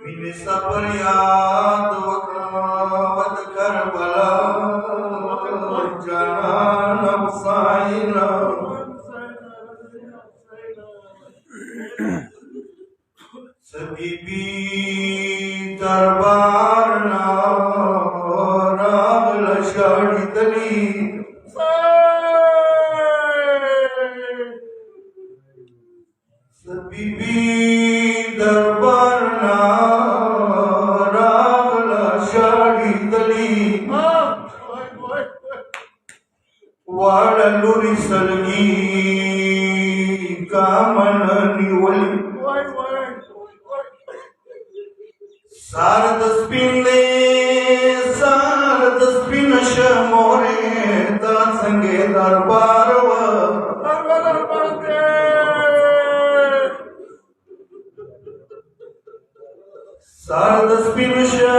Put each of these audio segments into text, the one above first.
مینے سفر یاد وقت کربلا جانان افسائنا سبیبی دربارنا راغ لشاڑی دلی سبیبی دربارنا راغ لشاڑی دلی واڑا لوری سلگی کامن نیولی سار دسپین دے سار دسپین شمورے تا سنگے دربار و سار دسپین شمورے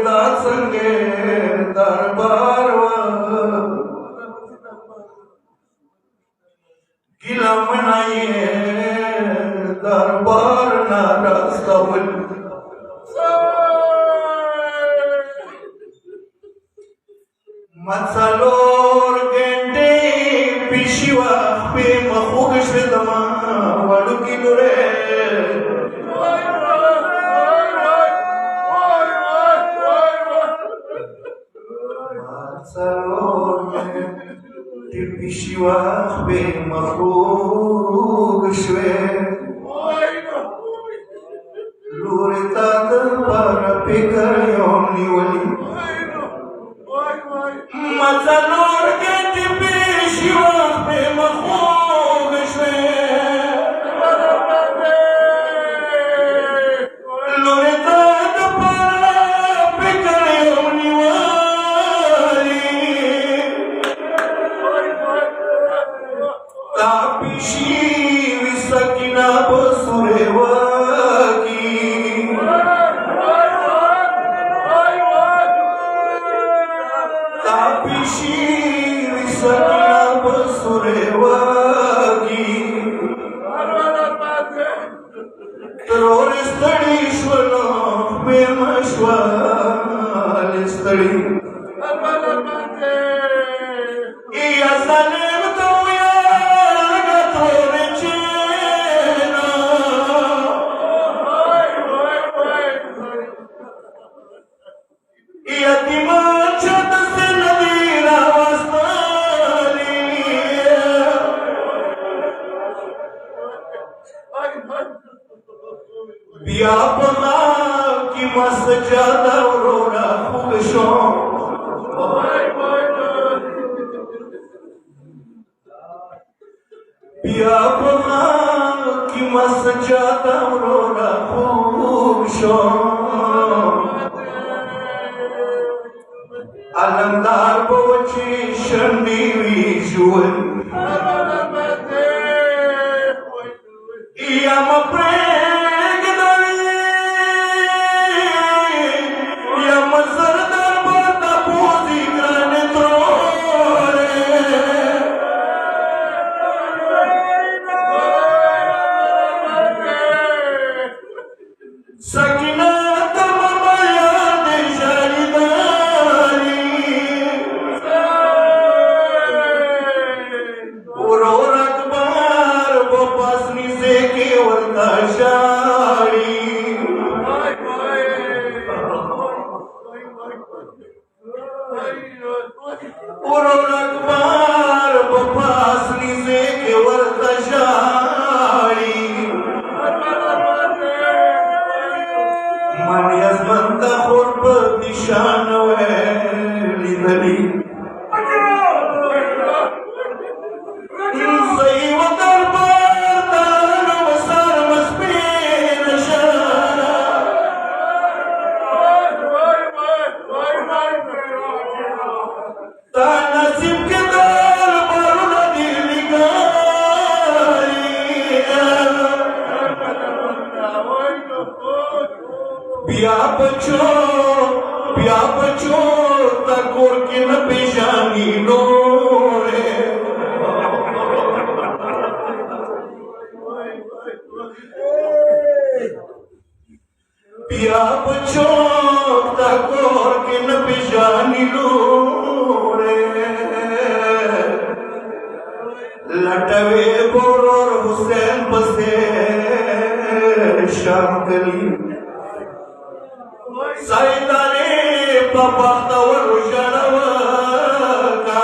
تا سنگے دربار و گلا منائیے دربار نارستول مڅلور ګنډې پیشوا په مخوګ شدما وړو کې لورې مڅلور ګنډې پیشوا په مخوګ شوې لورې تا د پر فکر یو نیولې مڅلور ګنډې پیشوا په مخوګ شوې لورې تا د پر فکر یو نیولې تا پیشي وي سکینه په سورې بیا پما کی مسجد اورورا خوب شو بیا پما کی مسجد اورورا خوب شو علمدار بوچی شنی وی جول یا مپرے بیا بچو تا کور کې نه پیژاني نورې पिया बच्चों तकोर के न पिशानी लूरे लटवे बोर और हुसैन बसे शाम गली साइदाने पापा तवर शरवका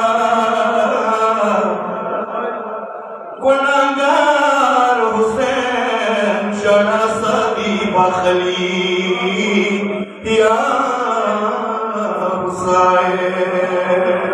गुनाहगार हुसैन शरा सदी बखली या हुसैन